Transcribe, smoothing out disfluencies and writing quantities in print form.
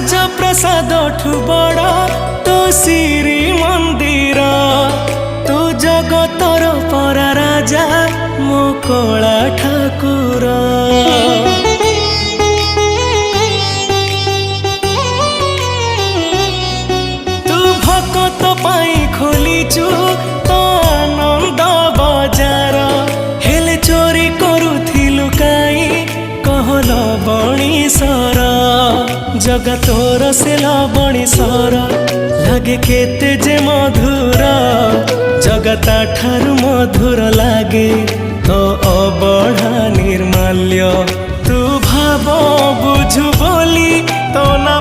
ରାଜପ୍ରସାଦ ଠୁ ବଡ଼ ତୋ ଶ୍ରୀ ମନ୍ଦିର। ତୁ ଜଗତର ପରା ରାଜା ମୋ କଳା ଠାକୁର। ତୁ ଭକତ ପାଇଁ ଖୋଲିଛୁ ତ ଆନନ୍ଦ ବଜାର। ହେଲେ ଚୋରି କରୁଥିଲୁ କାଇଁ କହଲ ବଣିସର। जगा तोर से लवणीश्वर लागे केते जे मधुर। जगता ठारु मधुर लागे तो अबढ़ा निर्माल्य। तू भाव बुझु बोली तो ना